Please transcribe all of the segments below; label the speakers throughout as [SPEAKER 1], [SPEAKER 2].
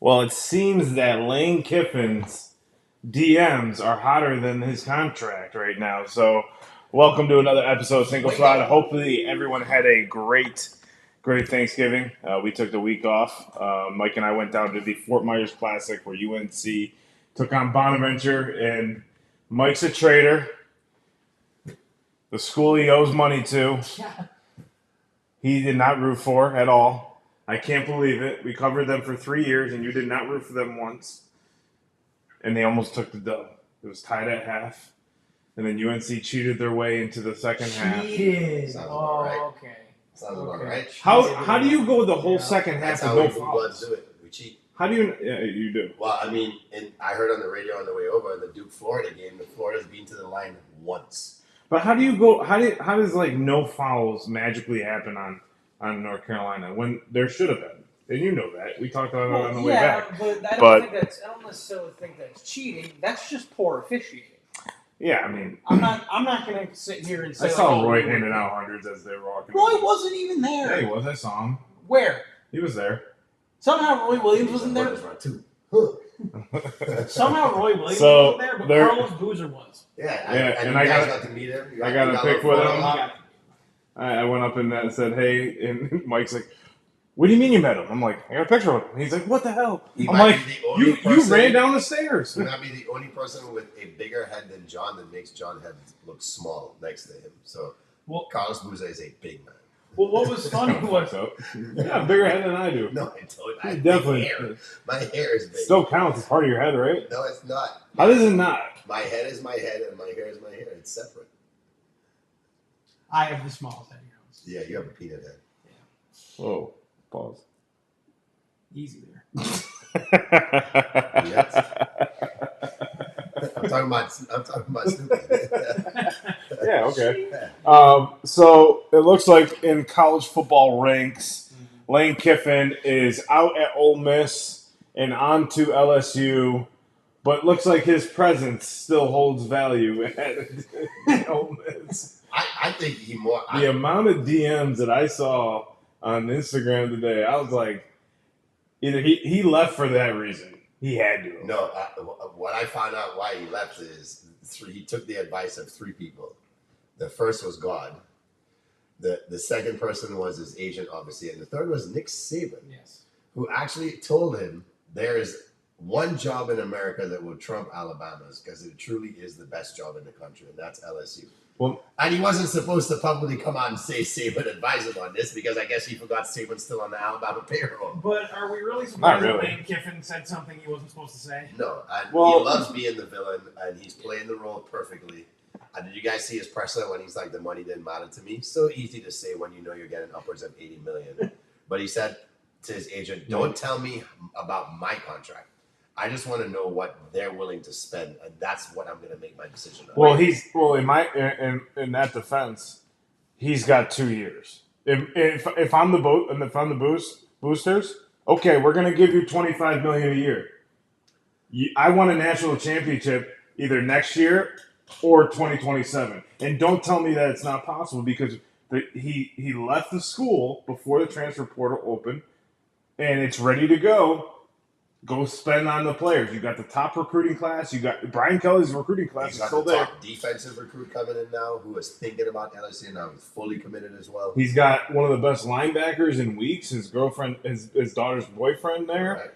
[SPEAKER 1] Well, it seems that Lane Kiffin's DMs are hotter than his contract right now. So, welcome to another episode of Single Slide. Hopefully, everyone had a great Thanksgiving. We took the week off. Mike and I went down to the Fort Myers Classic where UNC took on Bonaventure, and Mike's a traitor. The school he owes money to, he did not root for at all. I can't believe it. We covered them for 3 years, and you did not root for them once. And they almost took the dub. It was tied at half. And then UNC cheated their way into the second half.
[SPEAKER 2] Sounds about right.
[SPEAKER 3] Okay.
[SPEAKER 2] Sounds about right.
[SPEAKER 1] How do you go the whole second half
[SPEAKER 2] That's
[SPEAKER 1] with
[SPEAKER 2] how
[SPEAKER 1] no
[SPEAKER 2] we bloods
[SPEAKER 1] fouls?
[SPEAKER 2] do it. We cheat.
[SPEAKER 1] How do you? Yeah, you do.
[SPEAKER 2] Well, I mean, and I heard on the radio on the way over in the Duke-Florida game, the Florida's been to the line once.
[SPEAKER 1] But how do you go? How does like no fouls magically happen on North Carolina when there should have been? And you know that we talked about it on the way back.
[SPEAKER 3] But
[SPEAKER 1] But-
[SPEAKER 3] I don't necessarily think that's cheating. That's just poor officiating.
[SPEAKER 1] Yeah, I mean,
[SPEAKER 3] I'm not going to sit here and say.
[SPEAKER 1] I saw
[SPEAKER 3] like,
[SPEAKER 1] Roy handing out hundreds as they were walking.
[SPEAKER 3] Roy wasn't even there.
[SPEAKER 1] Yeah, he was. I saw him.
[SPEAKER 3] Where?
[SPEAKER 1] He was there.
[SPEAKER 3] Somehow Roy Williams wasn't there.
[SPEAKER 2] Too.
[SPEAKER 3] Somehow Roy Williams
[SPEAKER 1] So,
[SPEAKER 3] wasn't there, but
[SPEAKER 1] there-
[SPEAKER 3] Carlos Boozer was.
[SPEAKER 2] Yeah,
[SPEAKER 1] and
[SPEAKER 2] and
[SPEAKER 1] I
[SPEAKER 2] you guys
[SPEAKER 1] got-
[SPEAKER 2] got to meet him.
[SPEAKER 1] I got a pic with him.
[SPEAKER 3] Yeah.
[SPEAKER 1] I went up in that and said, "Hey," and Mike's like, "What do you mean you met him?" I'm like, "I got a picture with him." He's like, "What the hell?"
[SPEAKER 2] He
[SPEAKER 1] I'm
[SPEAKER 2] might
[SPEAKER 1] like,
[SPEAKER 2] be the only
[SPEAKER 1] "You
[SPEAKER 2] person-
[SPEAKER 1] ran down the stairs."
[SPEAKER 2] He might be the only person with a bigger head than John that makes John's head look small next to him. So,
[SPEAKER 3] Well-
[SPEAKER 2] Carlos Boozer is a big man.
[SPEAKER 3] Well, what was funny was
[SPEAKER 1] Yeah, bigger head than I do.
[SPEAKER 2] No, I told you. I have
[SPEAKER 1] Definitely.
[SPEAKER 2] big hair. My hair is big.
[SPEAKER 1] Still counts as part of your head, right?
[SPEAKER 2] No, it's not.
[SPEAKER 1] How does it not?
[SPEAKER 2] My head is my head, and my hair is my hair. It's separate.
[SPEAKER 3] I have the smallest head here.
[SPEAKER 2] Yeah, you have a peanut head.
[SPEAKER 1] Whoa, pause.
[SPEAKER 3] Easy there.
[SPEAKER 2] I'm talking about Snoopy.
[SPEAKER 1] Yeah, okay. So it looks like in college football ranks, Lane Kiffin is out at Ole Miss and on to LSU, but looks like his presence still holds value at Ole Miss.
[SPEAKER 2] I think he more.
[SPEAKER 1] The amount of DMs that I saw on Instagram today, I was like, either he left for that reason. He had to.
[SPEAKER 2] No, what I found out why he left is he took the advice of three people. The first was God. The second person was his agent, obviously, and the third was Nick Saban,
[SPEAKER 3] Yes.
[SPEAKER 2] who actually told him there is one job in America that will trump Alabama's because it truly is the best job in the country, and that's LSU.
[SPEAKER 1] Well,
[SPEAKER 2] And he wasn't supposed to publicly come out and say Saban advised him on this because I guess he forgot Saban's still on the Alabama payroll.
[SPEAKER 3] But are we really
[SPEAKER 1] Not
[SPEAKER 3] surprised
[SPEAKER 1] really.
[SPEAKER 3] that Lane Kiffin said something he wasn't supposed to say?
[SPEAKER 2] No, and
[SPEAKER 1] Well-
[SPEAKER 2] he loves being the villain, and he's playing the role perfectly. And did you guys see his presser when he's like, the money didn't matter to me? So easy to say when you know you're getting upwards of $80 million. But he said to his agent, don't tell me about my contract. I just want to know what they're willing to spend, and that's what I'm going to make my decision on.
[SPEAKER 1] well, in that defense, he's got 2 years. If I'm the boosters, okay, we're gonna give you $25 million a year. I want a national championship either next year or 2027, and don't tell me that it's not possible because he left the school before the transfer portal opened, and it's ready to go. Go spend on the players. You got the top recruiting class. You got Brian Kelly's recruiting class
[SPEAKER 2] He's
[SPEAKER 1] is
[SPEAKER 2] got
[SPEAKER 1] still
[SPEAKER 2] the
[SPEAKER 1] there.
[SPEAKER 2] top defensive recruit coming in now who is thinking about LSU now. He's fully committed as well.
[SPEAKER 1] He's got one of the best linebackers in weeks. His girlfriend, his daughter's boyfriend there,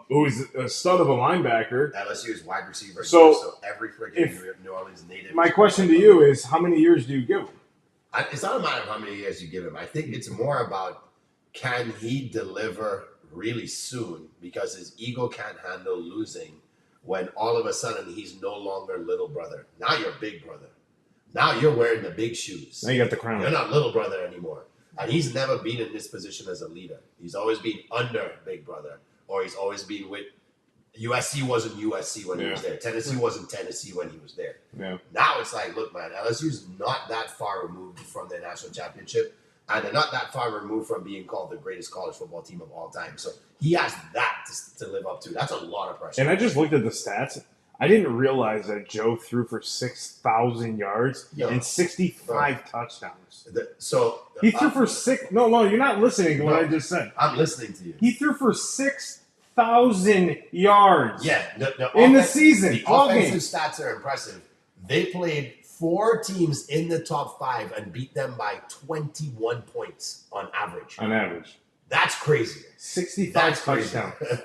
[SPEAKER 1] who's a stud of a linebacker.
[SPEAKER 2] LSU's wide receiver.
[SPEAKER 1] So,
[SPEAKER 2] every freaking
[SPEAKER 1] if-
[SPEAKER 2] New Orleans native.
[SPEAKER 1] My question to you is, how many years do you give him?
[SPEAKER 2] It's not a matter of how many years you give him. I think it's more about can he deliver really soon because his ego can't handle losing when all of a sudden he's no longer little brother. Now you're big brother. Now you're wearing the big shoes.
[SPEAKER 1] Now you got the
[SPEAKER 2] You're
[SPEAKER 1] crown.
[SPEAKER 2] not little brother anymore. And he's never been in this position as a leader. He's always been under big brother, or he's always been with USC wasn't USC when he was there. Tennessee wasn't Tennessee when he was there.
[SPEAKER 1] Yeah.
[SPEAKER 2] Now it's like, look, man, LSU's not that far removed from their national championship, and they're not that far removed from being called the greatest college football team of all time. So he has that to live up to. That's a lot of pressure.
[SPEAKER 1] And I just looked at the stats. I didn't realize that Joe threw for 6,000 yards
[SPEAKER 2] Yeah.
[SPEAKER 1] and 65 touchdowns.
[SPEAKER 2] So
[SPEAKER 1] He threw for six. No, you're not listening to what I just said.
[SPEAKER 2] I'm listening to you.
[SPEAKER 1] He threw for 6,000 1,000 yards
[SPEAKER 2] Yeah,
[SPEAKER 1] in the season.
[SPEAKER 2] The
[SPEAKER 1] 12
[SPEAKER 2] offensive
[SPEAKER 1] games.
[SPEAKER 2] stats are impressive. They played 4 teams in the top 5 and beat them by 21 points on average.
[SPEAKER 1] On average.
[SPEAKER 2] That's crazy.
[SPEAKER 1] 65
[SPEAKER 2] That's crazy.
[SPEAKER 1] touchdowns.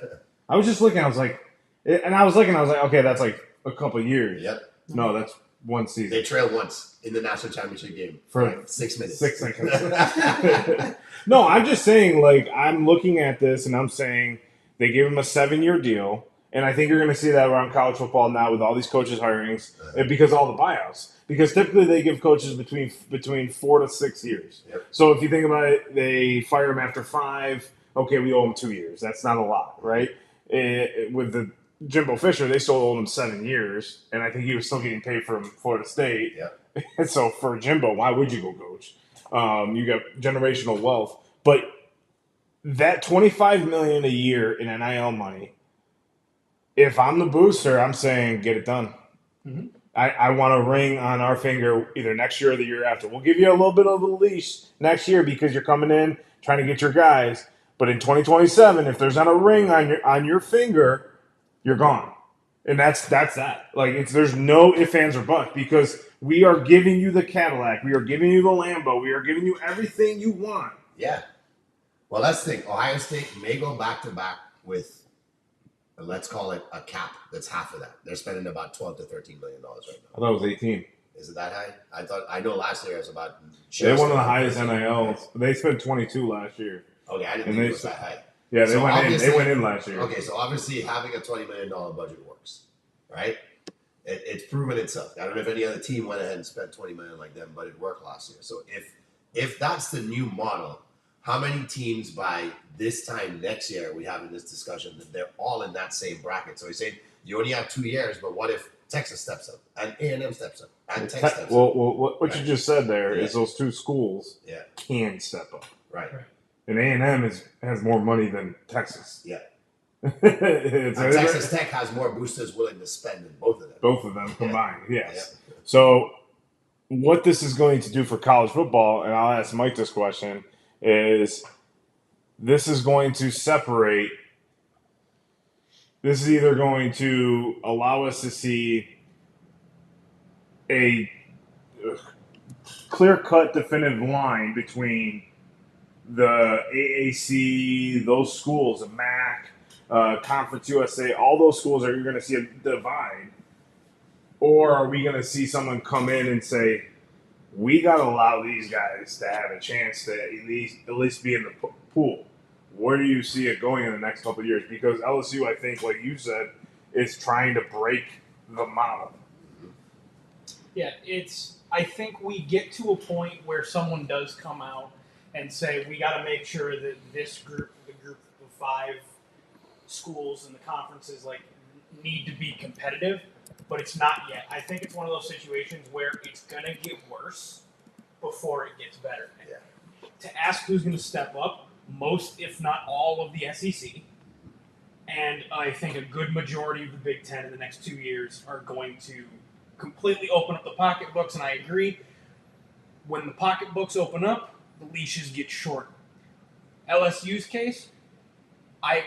[SPEAKER 1] I was just looking, I was like, okay, that's like a couple years.
[SPEAKER 2] Yep.
[SPEAKER 1] No, that's one season.
[SPEAKER 2] They trailed once in the national championship game
[SPEAKER 1] For
[SPEAKER 2] like 6 minutes.
[SPEAKER 1] 6 seconds. No, I'm just saying, like, I'm looking at this and I'm saying they gave him a 7-year deal. And I think you're going to see that around college football now with all these coaches hirings because of all the buyouts. Because typically they give coaches between 4 to 6 years.
[SPEAKER 2] Yep.
[SPEAKER 1] So if you think about it, they fire him after 5. Okay, we owe him 2 years. That's not a lot, right? With the Jimbo Fisher, they still owed him 7 years, and I think he was still getting paid from Florida State.
[SPEAKER 2] Yeah.
[SPEAKER 1] And so for Jimbo, why would you go coach? You got generational wealth, but that $25 million a year in NIL money. If I'm the booster, I'm saying get it done.
[SPEAKER 3] Mm-hmm.
[SPEAKER 1] I want a ring on our finger either next year or the year after. We'll give you a little bit of a leash next year because you're coming in trying to get your guys. But in 2027, if there's not a ring on your finger, you're gone. And that's that. Like there's no ifs, ands, or buts because we are giving you the Cadillac, we are giving you the Lambo, we are giving you everything you want.
[SPEAKER 2] Yeah. Well, that's the thing. Ohio State may go back to back with, let's call it a cap that's half of that. They're spending about $12 to $13 million right now.
[SPEAKER 1] I thought it was 18.
[SPEAKER 2] Is it that high? I know last year it was about.
[SPEAKER 1] They're one of the highest NILs. They spent 22 last year.
[SPEAKER 2] Okay, I didn't think it was that high.
[SPEAKER 1] Yeah, they
[SPEAKER 2] So
[SPEAKER 1] went in. They
[SPEAKER 2] obviously-
[SPEAKER 1] went in last year.
[SPEAKER 2] Okay, so obviously having a $20 million budget works, right? It's proven itself. I don't know if any other team went ahead and spent $20 million like them, but it worked last year. So if that's the new model, how many teams by this time next year are we having this discussion that they're all in that same bracket? So he's saying you only have 2 years, but what if Texas steps up and A&M steps up and Tech steps up?
[SPEAKER 1] Well, what you just said there is those two schools
[SPEAKER 2] Yeah.
[SPEAKER 1] can step up.
[SPEAKER 2] Right.
[SPEAKER 1] And A&M has more money than Texas.
[SPEAKER 2] Yeah.
[SPEAKER 1] It's-
[SPEAKER 2] And Texas Tech has more boosters willing to spend than both of them.
[SPEAKER 1] Both of them combined, yes. Yeah. So what this is going to do for college football, and I'll ask Mike this question, is this is going to separate. This is either going to allow us to see a clear-cut, definitive line between the AAC, those schools, the MAC, Conference USA, all those schools are you're going to see a divide, or are we going to see someone come in and say, we got to allow these guys to have a chance to at least be in the pool? Where do you see it going in the next couple of years? Because LSU, I think, like you said, is trying to break the model.
[SPEAKER 3] Yeah, I think we get to a point where someone does come out and say, we got to make sure that this group, the group of 5 schools and the conferences, like, need to be competitive, but it's not yet. I think it's one of those situations where it's going to get worse before it gets better.
[SPEAKER 2] Yeah.
[SPEAKER 3] To ask who's going to step up, most, if not all, of the SEC, and I think a good majority of the Big Ten in the next 2 years are going to completely open up the pocketbooks, and I agree. When the pocketbooks open up, the leashes get short. LSU's case, I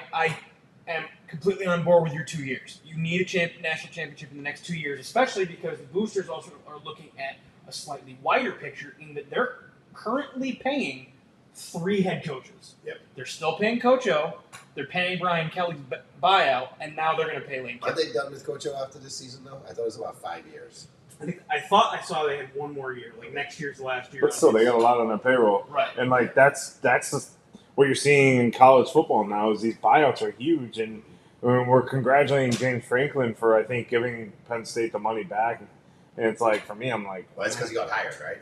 [SPEAKER 3] am completely on board with your 2 years. You need a national championship in the next 2 years, especially because the boosters also are looking at a slightly wider picture in that they're currently paying 3 head coaches.
[SPEAKER 2] Yep.
[SPEAKER 3] They're still paying Coach O. They're paying Brian Kelly's buyout, and now they're going to pay Lane
[SPEAKER 2] Are
[SPEAKER 3] Kiffin.
[SPEAKER 2] they done with Coach O after this season, though? I thought it was about 5 years.
[SPEAKER 3] I thought I saw they had one more year, like next year's the last year.
[SPEAKER 1] But still, they got a lot on their payroll.
[SPEAKER 3] Right.
[SPEAKER 1] And, like, that's what you're seeing in college football now is these buyouts are huge. And we're congratulating James Franklin for, I think, giving Penn State the money back. And it's like, for me, I'm like...
[SPEAKER 2] Well, that's because he got hired, right?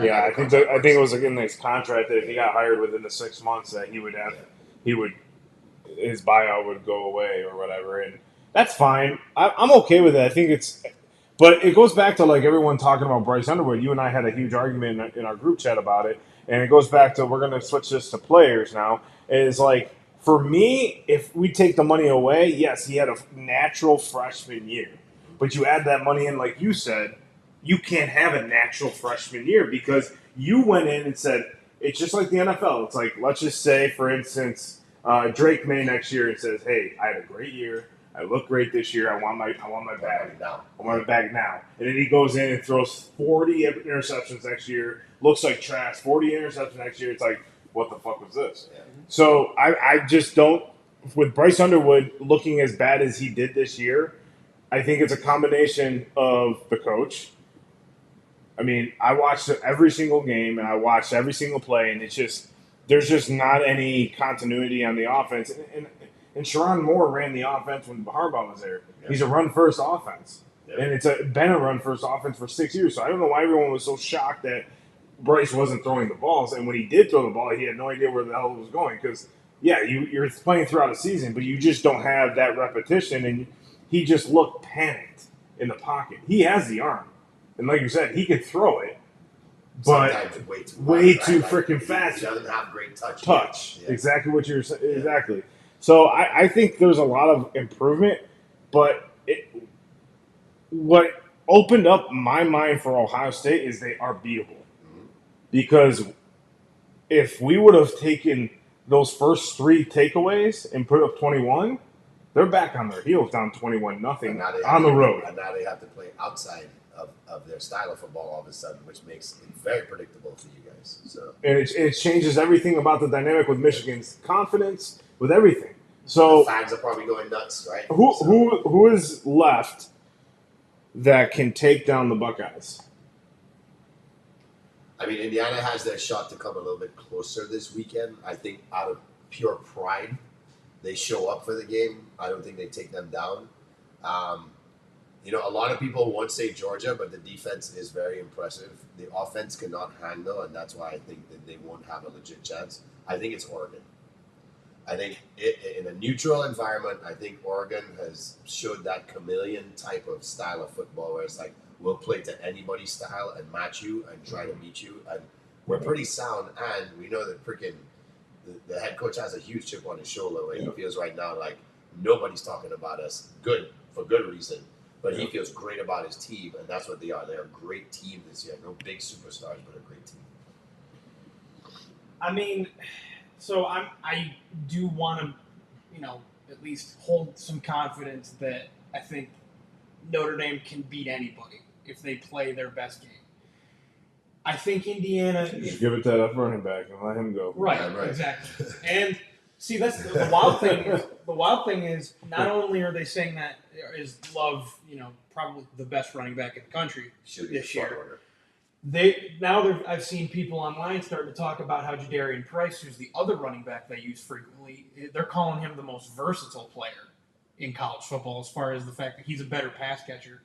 [SPEAKER 1] Yeah, I think it was in his contract that if he got hired within the 6 months that his buyout would go away or whatever, and that's fine. I'm okay with it. I think but it goes back to like everyone talking about Bryce Underwood. You and I had a huge argument in our group chat about it, and it goes back to we're going to switch this to players now. It's like for me, if we take the money away, yes, he had a natural freshman year, but you add that money in, like you said. You can't have a natural freshman year because you went in and said, it's just like the NFL. It's like, let's just say, for instance, Drake May next year and says, "Hey, I had a great year. I look great this year. I want my bag
[SPEAKER 2] now.
[SPEAKER 1] I want my bag now." And then he goes in and throws 40 interceptions next year. Looks like trash. 40 interceptions next year. It's like, what the fuck was this?
[SPEAKER 2] Yeah.
[SPEAKER 1] So I just don't. With Bryce Underwood looking as bad as he did this year, I think it's a combination of the coach. I mean, I watched every single game and I watched every single play, and it's just there's just not any continuity on the offense. And Sharon Moore ran the offense when Harbaugh was there.
[SPEAKER 2] Yeah.
[SPEAKER 1] He's a run first offense,
[SPEAKER 2] Yeah.
[SPEAKER 1] and it's been a run first offense for 6 years. So I don't know why everyone was so shocked that Bryce wasn't throwing the balls, and when he did throw the ball, he had no idea where the hell it was going. Because you're playing throughout a season, but you just don't have that repetition, and he just looked panicked in the pocket. He has the arm. And like you said, he could throw it, but
[SPEAKER 2] sometimes
[SPEAKER 1] way too
[SPEAKER 2] right?
[SPEAKER 1] freaking fast.
[SPEAKER 2] He doesn't have great touch.
[SPEAKER 1] Yeah. Exactly what you're saying.
[SPEAKER 2] Yeah.
[SPEAKER 1] Exactly. So I think there's a lot of improvement, but what opened up my mind for Ohio State is they are beatable.
[SPEAKER 2] Mm-hmm.
[SPEAKER 1] Because if we would have taken those first 3 takeaways and put up 21, they're back on their heels down 21-0 on the road.
[SPEAKER 2] And now they have to play outside of their style of football all of a sudden, which makes it very predictable for you guys. So
[SPEAKER 1] and it changes everything about the dynamic with Michigan's confidence, with everything. So
[SPEAKER 2] the fans are probably going nuts, right?
[SPEAKER 1] Who is left that can take down the Buckeyes?
[SPEAKER 2] I mean, Indiana has their shot to come a little bit closer this weekend. I think out of pure pride, they show up for the game. I don't think they take them down. A lot of people won't say Georgia, but the defense is very impressive. The offense cannot handle, and that's why I think that they won't have a legit chance. I think it's Oregon. I think in a neutral environment, I think Oregon has showed that chameleon type of style of football where it's like, we'll play to anybody's style and match you and try to beat you. And we're pretty sound, and we know that freaking the head coach has a huge chip on his shoulder where he feels right now like nobody's talking about us for good reason. But he feels great about his team, and that's what they are. They're a great team this year. No big superstars, but a great team.
[SPEAKER 3] I mean, so I do want to, at least hold some confidence that I think Notre Dame can beat anybody if they play their best game. I think Indiana.
[SPEAKER 1] Just give it to that running back and let him go.
[SPEAKER 3] Right,
[SPEAKER 2] Yeah, right.
[SPEAKER 3] exactly. And see, that's the wild thing. The wild thing is not only are they saying that is Love, probably the best running back in the country this year. I've seen people online starting to talk about how Jadarian Price, who's the other running back they use frequently, they're calling him the most versatile player in college football as far as the fact that he's a better pass catcher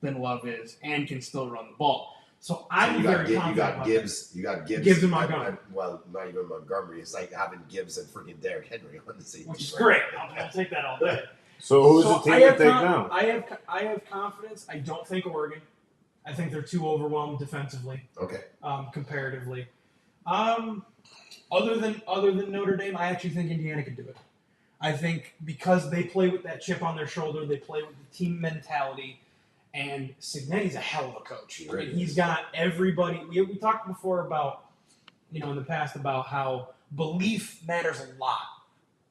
[SPEAKER 3] than Love is and can still run the ball. So I'm very confident.
[SPEAKER 2] You got Gibbs.
[SPEAKER 3] Gibbs and Montgomery.
[SPEAKER 2] Well, not even Montgomery. It's like having Gibbs and freaking Derrick Henry on the same team.
[SPEAKER 3] Which is great. I'll take that all day.
[SPEAKER 1] So who's the team to take down?
[SPEAKER 3] I have confidence. I don't think Oregon. I think they're too overwhelmed defensively.
[SPEAKER 2] Okay.
[SPEAKER 3] Comparatively. Other than Notre Dame, I actually think Indiana can do it. I think because they play with that chip on their shoulder, they play with the team mentality, and Cignetti's a hell of a coach.
[SPEAKER 2] Really
[SPEAKER 3] He's got everybody. We talked before about, in the past about how belief matters a lot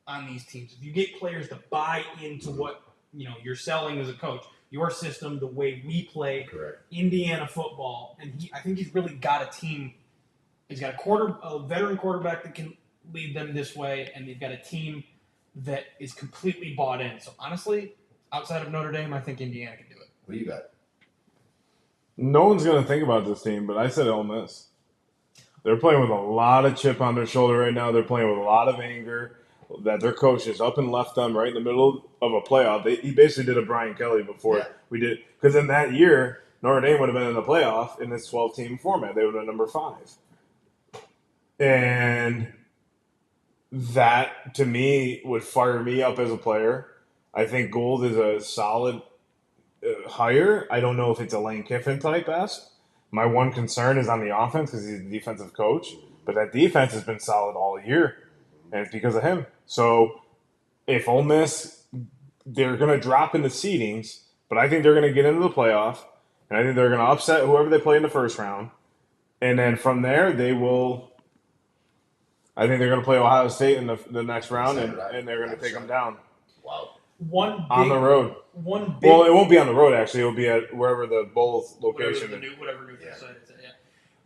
[SPEAKER 3] on these teams. If you get players to buy into what you're selling as a coach, your system, the way we play Indiana football, and I think he's really got a team. He's got a veteran quarterback that can lead them this way, and they've got a team that is completely bought in. So honestly, outside of Notre Dame, I think Indiana can do it.
[SPEAKER 2] What do you got?
[SPEAKER 1] No one's going to think about this team, but I said Ole Miss. They're playing with a lot of chip on their shoulder right now. They're playing with a lot of anger that their coach is up and left them right in the middle of a playoff. He basically did a Brian Kelly before we did. Because in that year, Notre Dame would have been in the playoff in this 12-team format. They would have been number 5. And that, to me, would fire me up as a player. I think Gould is a solid hire. I don't know if it's a Lane Kiffin type best. My one concern is on the offense because he's a defensive coach. But that defense has been solid all year, and it's because of him. So if Ole Miss, they're going to drop in the seedings, but I think they're going to get into the playoff, and I think they're going to upset whoever they play in the first round. And then from there, they will – I think they're going to play Ohio State in the next round, and they're going to take them down.
[SPEAKER 2] Wow.
[SPEAKER 1] On the road.
[SPEAKER 3] Well,
[SPEAKER 1] it won't be on the road, actually. It'll be at wherever the bowl location is.
[SPEAKER 3] Whatever neutral site it's at, yeah.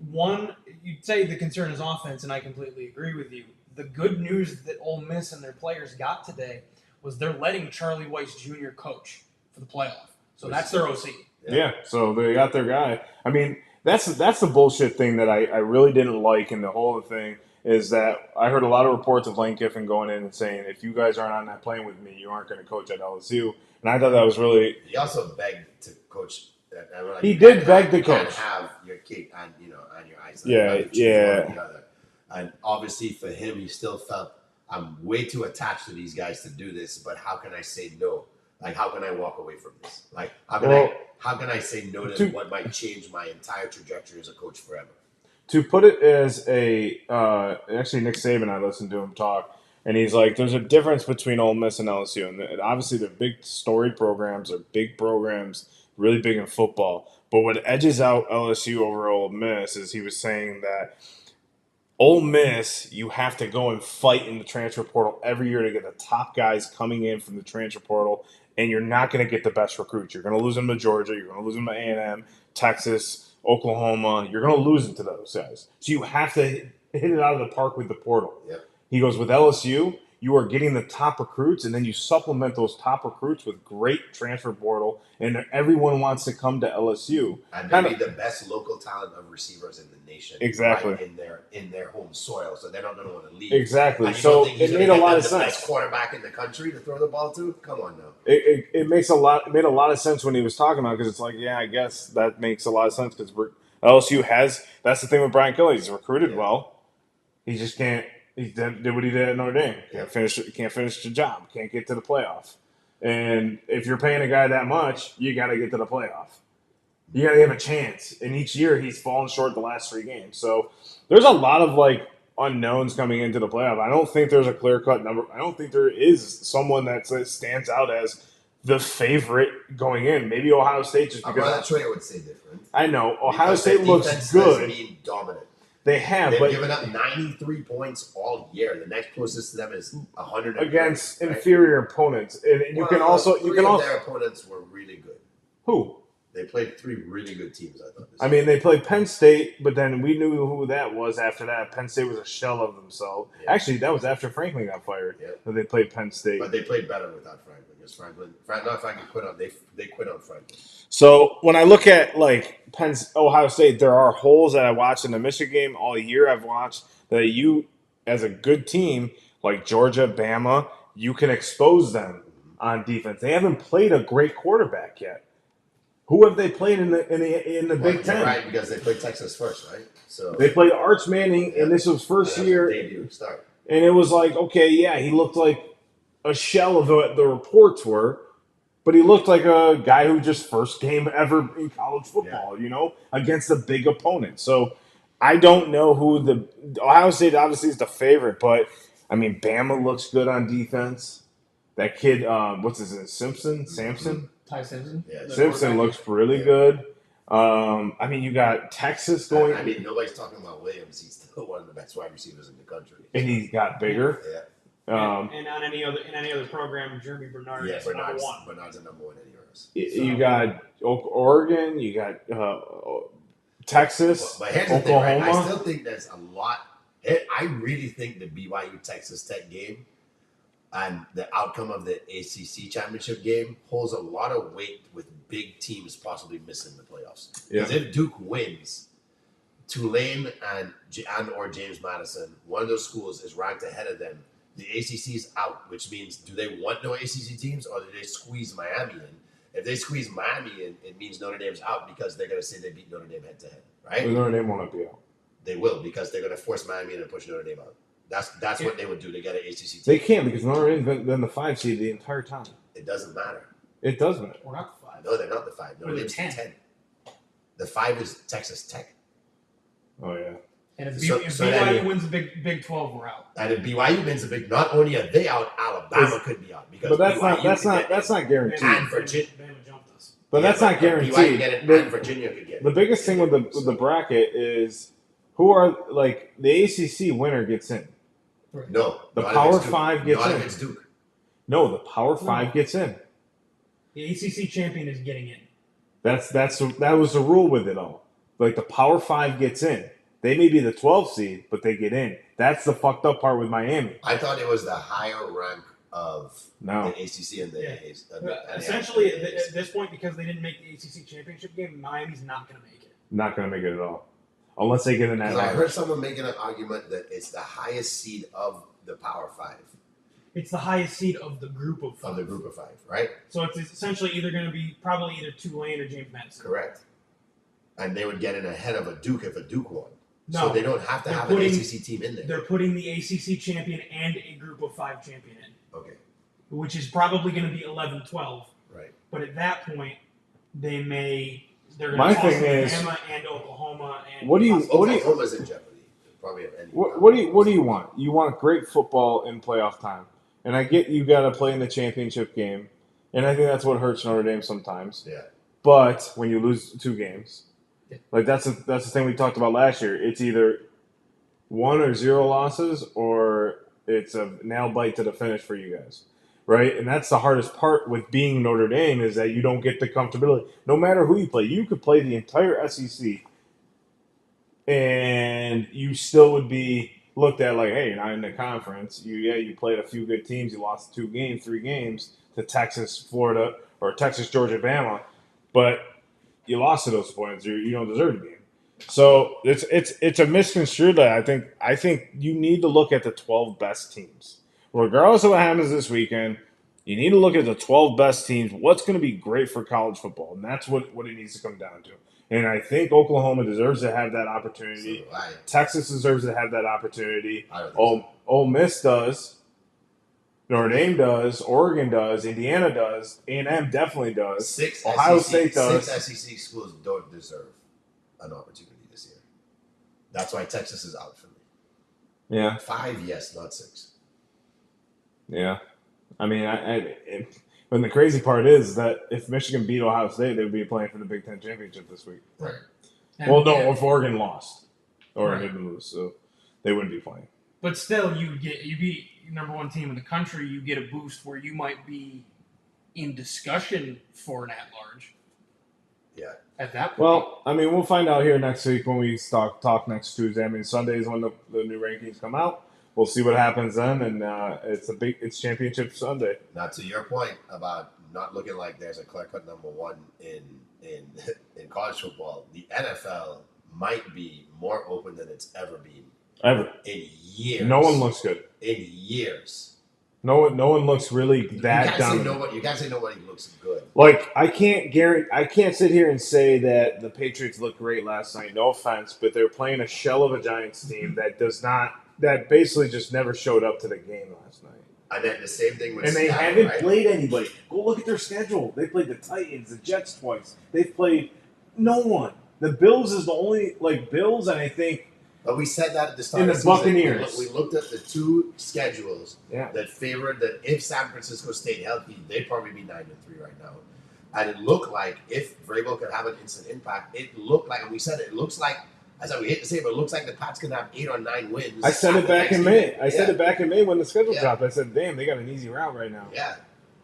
[SPEAKER 3] One, you'd say the concern is offense, and I completely agree with you. The good news that Ole Miss and their players got today was they're letting Charlie Weiss Jr. coach for the playoff. So that's their OC.
[SPEAKER 1] Yeah, so they got their guy. I mean, that's the bullshit thing that I really didn't like in the whole thing is that I heard a lot of reports of Lane Kiffin going in and saying, if you guys aren't on that plane with me, you aren't going to coach at LSU. And I thought that was really...
[SPEAKER 2] He also begged to coach.
[SPEAKER 1] He did beg to coach.
[SPEAKER 2] You can't have your cake on your ice.
[SPEAKER 1] Yeah.
[SPEAKER 2] And obviously for him, he still felt, I'm way too attached to these guys to do this, but how can I say no? Like, how can I walk away from this? Like, how can I say no to what might change my entire trajectory as a coach forever?
[SPEAKER 1] To put it as actually Nick Saban, I listened to him talk, and he's like, there's a difference between Ole Miss and LSU. And obviously they're big storied programs, they're big programs, really big in football. But what edges out LSU over Ole Miss is he was saying that Ole Miss, you have to go and fight in the transfer portal every year to get the top guys coming in from the transfer portal, and you're not going to get the best recruits. You're going to lose them to Georgia. You're going to lose them to A&M, Texas, Oklahoma. You're going to lose them to those guys. So you have to hit it out of the park with the portal.
[SPEAKER 2] Yep.
[SPEAKER 1] He goes, with LSU, you are getting the top recruits, and then you supplement those top recruits with great transfer portal, and everyone wants to come to LSU.
[SPEAKER 2] And they be the best local talent of receivers in the nation.
[SPEAKER 1] Exactly.
[SPEAKER 2] Right in their home soil, so they're not going to want to leave.
[SPEAKER 1] Exactly. So it made a lot of sense.
[SPEAKER 2] The best quarterback in the country to throw the ball to? Come on now.
[SPEAKER 1] It made a lot of sense when he was talking about it, because it's like, yeah, I guess that makes a lot of sense, because LSU has, that's the thing with Brian Kelly. He's recruited well. He just can't. He did what he did at Notre Dame. Can't finish the job. Can't get to the playoff. And if you're paying a guy that much, you got to get to the playoff. You got to have a chance. And each year he's fallen short the last 3 games. So there's a lot of unknowns coming into the playoff. I don't think there's a clear-cut number. I don't think there is someone that stands out as the favorite going in. Maybe Ohio State, just because.
[SPEAKER 2] That's what I would say different.
[SPEAKER 1] I know Ohio State looks good.
[SPEAKER 2] Being dominant.
[SPEAKER 1] They've
[SPEAKER 2] given up 93 points all year. The next closest to them is 100
[SPEAKER 1] against inferior opponents. And you can also
[SPEAKER 2] their opponents were really good.
[SPEAKER 1] Who?
[SPEAKER 2] They played 3 really good teams, I thought.
[SPEAKER 1] I mean, they played Penn State, but then we knew who that was after that. Penn State was a shell of themselves. Yeah. Actually, that was after Franklin got fired. Yeah. That they played Penn State.
[SPEAKER 2] But they played better without Franklin. Because Franklin quit on. They quit on Franklin.
[SPEAKER 1] So when I look at Ohio State, there are holes that I watched in the Michigan game all year. I've watched that you, as a good team like Georgia, Bama, you can expose them on defense. They haven't played a great quarterback yet. Who have they played in the Big Ten?
[SPEAKER 2] Right, because they played Texas first, right? So
[SPEAKER 1] they played Arch Manning, and this was first year.
[SPEAKER 2] Debut start.
[SPEAKER 1] And it was like, okay, yeah, he looked like a shell of what the reports were, but he looked like a guy who just first game ever in college football, against a big opponent. So I don't know who Ohio State obviously is the favorite, but I mean, Bama looks good on defense. That kid, what's his name? Samson?
[SPEAKER 3] Ty Simpson.
[SPEAKER 2] Yeah,
[SPEAKER 1] Simpson looks really good. I mean, you got Texas going.
[SPEAKER 2] I mean, nobody's talking about Williams. He's still one of the best wide receivers in the country.
[SPEAKER 1] And he got bigger.
[SPEAKER 2] Yeah.
[SPEAKER 3] And on any other program, Jeremy Bernard is number 1.
[SPEAKER 2] Bernard's a number 1 anywhere else.
[SPEAKER 1] You got Oregon. You got Texas.
[SPEAKER 2] But here's
[SPEAKER 1] Oklahoma.
[SPEAKER 2] The thing, right? I still think there's a lot. I really think the BYU Texas Tech game and the outcome of the ACC championship game holds a lot of weight with big teams possibly missing the playoffs. Because if Duke wins, Tulane or James Madison, one of those schools is ranked ahead of them. The ACC is out, which means do they want no ACC teams or do they squeeze Miami in? If they squeeze Miami in, it means Notre Dame's out because they're going to say they beat Notre Dame head-to-head, right?
[SPEAKER 1] Well, Notre Dame won't be out.
[SPEAKER 2] They will because they're going to force Miami in and push Notre Dame out. That's what they would do to get an ACC team.
[SPEAKER 1] They can't because Notre Dame's been the 5 seed the entire time.
[SPEAKER 2] It doesn't matter.
[SPEAKER 1] It doesn't.
[SPEAKER 3] We're not the 5.
[SPEAKER 2] No, they're not the 5. Notre Dame's 10. The 5 is Texas Tech.
[SPEAKER 1] Oh, yeah.
[SPEAKER 3] And if BYU wins the Big 12, we're out.
[SPEAKER 2] And if BYU wins the Big, not only are they out, Alabama could be out because.
[SPEAKER 1] But that's not guaranteed.
[SPEAKER 2] And Virginia
[SPEAKER 1] jumped us. But that's not guaranteed.
[SPEAKER 2] BYU get it, and Virginia could get it.
[SPEAKER 1] The biggest thing with the bracket is who are the ACC winner gets in.
[SPEAKER 3] Right.
[SPEAKER 2] No.
[SPEAKER 1] The
[SPEAKER 2] not
[SPEAKER 1] Power
[SPEAKER 2] against Duke.
[SPEAKER 1] 5 gets
[SPEAKER 2] not
[SPEAKER 1] in.
[SPEAKER 2] against Duke.
[SPEAKER 1] No, the Power 5 gets in.
[SPEAKER 3] The ACC champion is getting in.
[SPEAKER 1] That was the rule with it all. Like the Power 5 gets in. They may be the 12 seed, but they get in. That's the fucked up part with Miami.
[SPEAKER 2] I thought it was the higher rank of
[SPEAKER 1] No.
[SPEAKER 2] the ACC and the
[SPEAKER 3] Essentially, at this point, because they didn't make the ACC championship game, Miami's not going to make it.
[SPEAKER 1] Not going to make it at all. Unless they get in that.
[SPEAKER 2] Because I heard someone making an argument that it's the highest seed of the Power 5.
[SPEAKER 3] It's the highest seed of the group of 5.
[SPEAKER 2] Of the group of 5, right?
[SPEAKER 3] So it's essentially either going to be probably either Tulane or James Madison.
[SPEAKER 2] Correct. And they would get in ahead of a Duke if a Duke won.
[SPEAKER 3] No,
[SPEAKER 2] so they don't have to have an ACC team in there.
[SPEAKER 3] They're putting the ACC champion and a group of 5 champion in.
[SPEAKER 2] Okay.
[SPEAKER 3] Which is probably going to be 11-12.
[SPEAKER 2] Right.
[SPEAKER 3] But at that point, they're going to
[SPEAKER 1] My
[SPEAKER 3] toss
[SPEAKER 1] thing is,
[SPEAKER 3] Alabama and Oklahoma. And
[SPEAKER 2] Oklahoma's in jeopardy. Probably at any
[SPEAKER 1] what do you want? You want great football in playoff time. And I get you got to play in the championship game. And I think that's what hurts Notre Dame sometimes.
[SPEAKER 2] Yeah.
[SPEAKER 1] But when you lose 2 games, like that's the thing we talked about last year. It's either 1 or 0 losses, or it's a nail bite to the finish for you guys, right? And that's the hardest part with being Notre Dame is that you don't get the comfortability. No matter who you play, you could play the entire SEC, and you still would be looked at like, hey, you're not in the conference. You played a few good teams. You lost 2 games, 3 games to Texas, Florida, or Texas, Georgia, Bama, but you lost to those points. You don't deserve to be in. So it's a misconstrued. I think you need to look at the 12 best teams, regardless of what happens this weekend. You need to look at the 12 best teams. What's going to be great for college football, and that's what it needs to come down to. And I think Oklahoma deserves to have that opportunity.
[SPEAKER 2] So
[SPEAKER 1] Texas deserves to have that opportunity. Ole Miss does. Notre Dame does. Oregon does. Indiana does. A&M definitely does. Ohio State does.
[SPEAKER 2] 6 SEC schools don't deserve an opportunity this year. That's why Texas is out for me.
[SPEAKER 1] Yeah.
[SPEAKER 2] 5, yes, not 6.
[SPEAKER 1] Yeah. I mean, and the crazy part is that if Michigan beat Ohio State, they would be playing for the Big Ten championship this week.
[SPEAKER 2] Right.
[SPEAKER 1] If Oregon lost, Oregon didn't lose, so they wouldn't be playing.
[SPEAKER 3] But still, you beat number 1 team in the country. You get a boost where you might be in discussion for an at-large.
[SPEAKER 2] Yeah.
[SPEAKER 3] At that point.
[SPEAKER 1] Well, I mean, we'll find out here next week when we talk next Tuesday. I mean, Sunday is when the new rankings come out. We'll see what happens then, and it's championship Sunday.
[SPEAKER 2] Now, to your point about not looking like there's a clear-cut number 1 in college football, the NFL might be more open than it's ever been.
[SPEAKER 1] Ever.
[SPEAKER 2] In years.
[SPEAKER 1] No one looks good.
[SPEAKER 2] In years.
[SPEAKER 1] No one looks really that dominant.
[SPEAKER 2] You can't say nobody looks good.
[SPEAKER 1] Like I can't sit here and say that the Patriots looked great last night. No offense, but they're playing a shell of a Giants team that basically just never showed up to the game last night.
[SPEAKER 2] And then the same thing with
[SPEAKER 1] they
[SPEAKER 2] Seattle,
[SPEAKER 1] haven't
[SPEAKER 2] right?
[SPEAKER 1] played anybody. Go look at their schedule. They played the Titans, the Jets twice. They've played no one. The Bills is the only Bills, and I think.
[SPEAKER 2] But we said that at the start
[SPEAKER 1] in
[SPEAKER 2] of
[SPEAKER 1] the
[SPEAKER 2] season.
[SPEAKER 1] Buccaneers.
[SPEAKER 2] We looked at the 2 schedules
[SPEAKER 1] that
[SPEAKER 2] favored that if San Francisco stayed healthy, they'd probably be 9-3 right now. And it looked like if Vrabel could have an instant impact, it looked like, and we said it looks like, I said we hate to say it, but it looks like the Pats can have 8 or 9 wins.
[SPEAKER 1] I said it back in May. I said it back in May when the schedule dropped. I said, damn, they got an easy route right now.
[SPEAKER 2] Yeah.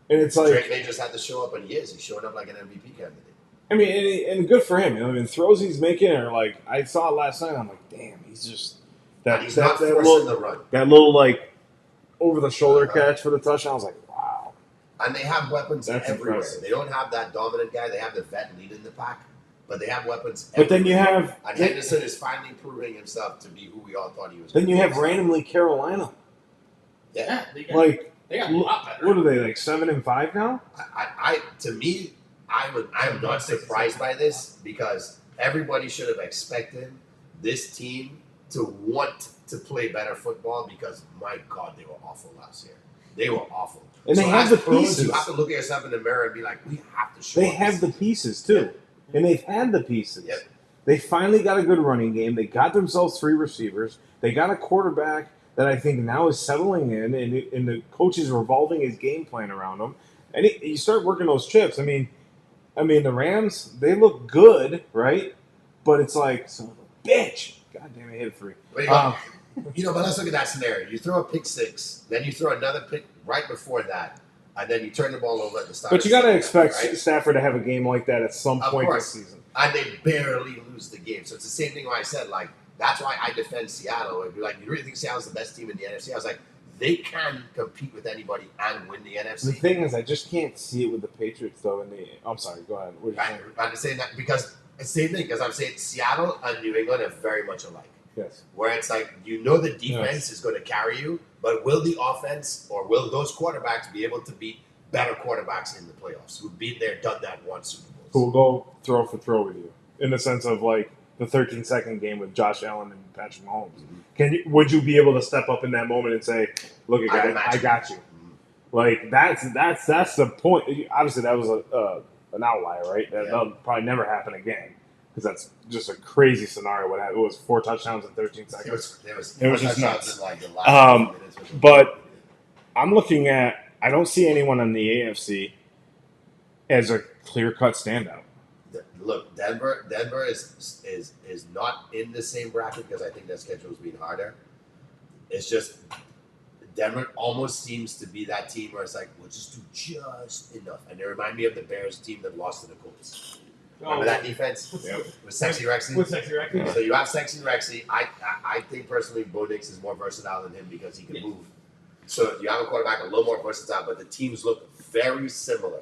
[SPEAKER 1] And it's like
[SPEAKER 2] Drake May just had to show up, and he is. He's showing up like an MVP candidate.
[SPEAKER 1] I mean, and good for him. I mean, throws he's making are like I saw it last night. I'm like, damn, he's just
[SPEAKER 2] he's not forcing the run.
[SPEAKER 1] That little over the shoulder catch for the touchdown. I was like, wow.
[SPEAKER 2] And they have weapons everywhere.
[SPEAKER 1] Impressive.
[SPEAKER 2] They don't have that dominant guy. They have the vet leading the pack, but they have weapons.
[SPEAKER 1] But then you have
[SPEAKER 2] and Henderson is finally proving himself to be who we all thought he was.
[SPEAKER 1] Then you have randomly Carolina.
[SPEAKER 2] Yeah,
[SPEAKER 3] they got a lot better.
[SPEAKER 1] What are they 7-5 now?
[SPEAKER 2] I'm not surprised by this because everybody should have expected this team to want to play better football because, my God, they were awful last year. They were awful.
[SPEAKER 1] And they have the pieces.
[SPEAKER 2] You have to look at yourself in the mirror and be like, we have to show
[SPEAKER 1] They have the pieces, too. Yeah. And they've had the pieces.
[SPEAKER 2] Yep.
[SPEAKER 1] They finally got a good running game. They got themselves 3 receivers. They got a quarterback that I think now is settling in, and the coach is revolving his game plan around him. And you start working those chips. I mean, the Rams, they look good, right? But it's like, son of a bitch. God damn it, hit a 3.
[SPEAKER 2] But let's look at that scenario. You throw a pick six, then you throw another pick right before that, and then you turn the ball over at the start.
[SPEAKER 1] But you got to expect
[SPEAKER 2] right?
[SPEAKER 1] Stafford to have a game like that at some
[SPEAKER 2] Of
[SPEAKER 1] point
[SPEAKER 2] course.
[SPEAKER 1] this season.
[SPEAKER 2] And they barely lose the game. So it's the same thing where I said, like, that's why I defend Seattle. If you're like, you really think Seattle's the best team in the NFC? I was like, they can compete with anybody and win the NFC.
[SPEAKER 1] The thing is, I just can't see it with the Patriots, though. I'm sorry, go ahead. What are you saying?
[SPEAKER 2] I'm saying that because it's the same thing, because I'm saying Seattle and New England are very much alike.
[SPEAKER 1] Yes.
[SPEAKER 2] Where it's like, the defense is going to carry you, but will the offense or will those quarterbacks be able to beat better quarterbacks in the playoffs who've been there, done that, won Super Bowls?
[SPEAKER 1] Who will go throw for throw with you, in the sense of like the 13-second game with Josh Allen and Patrick Mahomes.
[SPEAKER 2] Mm-hmm.
[SPEAKER 1] Would you be able to step up in that moment and say, "Look, guys, I got you"?
[SPEAKER 2] Mm-hmm.
[SPEAKER 1] Like that's the point. Obviously, that was an outlier, right? That'll probably never happen again, because that's just a crazy scenario. What happened? It was 4 touchdowns in 13 seconds.
[SPEAKER 2] It was
[SPEAKER 1] just nuts.
[SPEAKER 2] in like the last minutes.
[SPEAKER 1] But I'm looking at. I don't see anyone in the AFC as a clear-cut standout.
[SPEAKER 2] Look, Denver is not in the same bracket because I think their schedule is being harder. It's just Denver almost seems to be that team where it's like, we'll just do just enough. And they remind me of the Bears team that lost to the Colts. Remember that defense? With Sexy Rexy?
[SPEAKER 3] With Sexy Rexy?
[SPEAKER 2] So you have Sexy Rexy. I think personally Bo Nix is more versatile than him because he can move. So you have a quarterback a little more versatile, but the teams look very similar.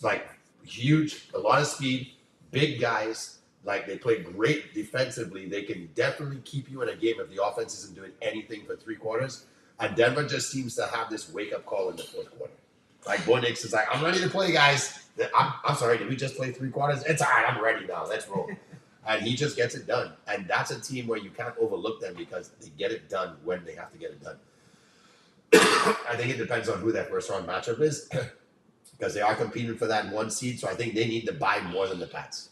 [SPEAKER 2] Like huge, a lot of speed, big guys. Like they play great defensively. They can definitely keep you in a game if the offense isn't doing anything for 3 quarters. And Denver just seems to have this wake-up call in the 4th quarter. Like Bo Nix is like, I'm ready to play, guys. I'm sorry, did we just play 3 quarters? It's all right, I'm ready now. Let's roll. And he just gets it done. And that's a team where you can't overlook them because they get it done when they have to get it done. I think it depends on who that first-round matchup is because they are competing for that 1 seed. So I think they need to buy more than the Pats.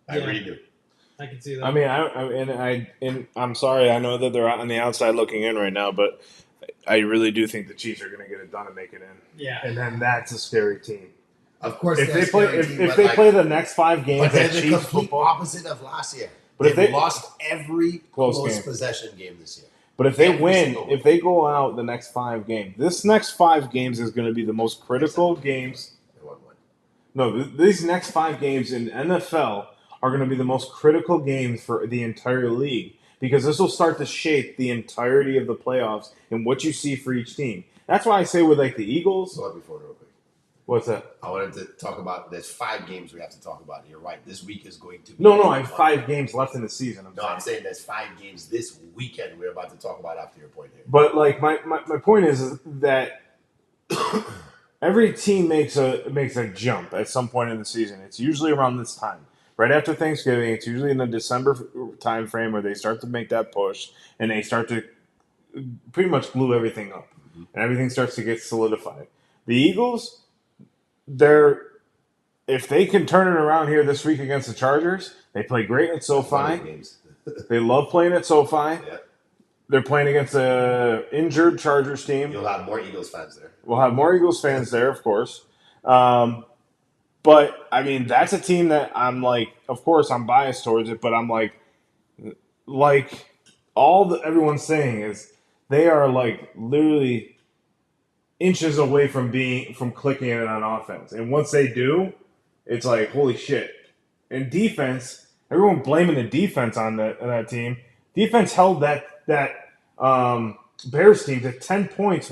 [SPEAKER 2] I really do.
[SPEAKER 3] I can see that.
[SPEAKER 1] I mean, I'm sorry. I know that they're on the outside looking in right now, but I really do think the Chiefs are going to get it done and make it in.
[SPEAKER 3] Yeah.
[SPEAKER 1] And then that's a scary team.
[SPEAKER 2] Of course,
[SPEAKER 1] if they play the next 5 games,
[SPEAKER 2] but they're
[SPEAKER 1] at
[SPEAKER 2] the
[SPEAKER 1] Chiefs
[SPEAKER 2] complete
[SPEAKER 1] football,
[SPEAKER 2] opposite of last year.
[SPEAKER 1] But
[SPEAKER 2] They've lost every close
[SPEAKER 1] game.
[SPEAKER 2] possession game this year.
[SPEAKER 1] But if they win, if they go out the next 5 games, this next 5 games is going to be the most critical games. No, these next 5 games in NFL are going to be the most critical games for the entire league because this will start to shape the entirety of the playoffs and what you see for each team. That's why I say with like the Eagles.
[SPEAKER 2] So let me phone real quick.
[SPEAKER 1] What's that?
[SPEAKER 2] I wanted to talk about. There's 5 games we have to talk about. You're right. This week is going to be.
[SPEAKER 1] No, I have 5 games left in the season.
[SPEAKER 2] I'm saying there's 5 games this weekend we're about to talk about after your point here.
[SPEAKER 1] But like my point is that every team makes a jump at some point in the season. It's usually around this time. Right after Thanksgiving, it's usually in the December time frame where they start to make that push and they start to pretty much glue everything up. Mm-hmm. And everything starts to get solidified. The Eagles, if they can turn it around here this week against the Chargers, they play great at SoFi. They love playing at SoFi.
[SPEAKER 2] Yeah.
[SPEAKER 1] They're playing against an injured Chargers team.
[SPEAKER 2] You'll have more Eagles fans there.
[SPEAKER 1] We'll have more Eagles fans there, of course. But, I mean, that's a team that I'm like, of course, I'm biased towards it, but I'm like all that everyone's saying is they are like literally inches away from clicking it on offense. And once they do, it's like, holy shit. And defense, everyone blaming the defense on that team. Defense held that Bears team to 10 points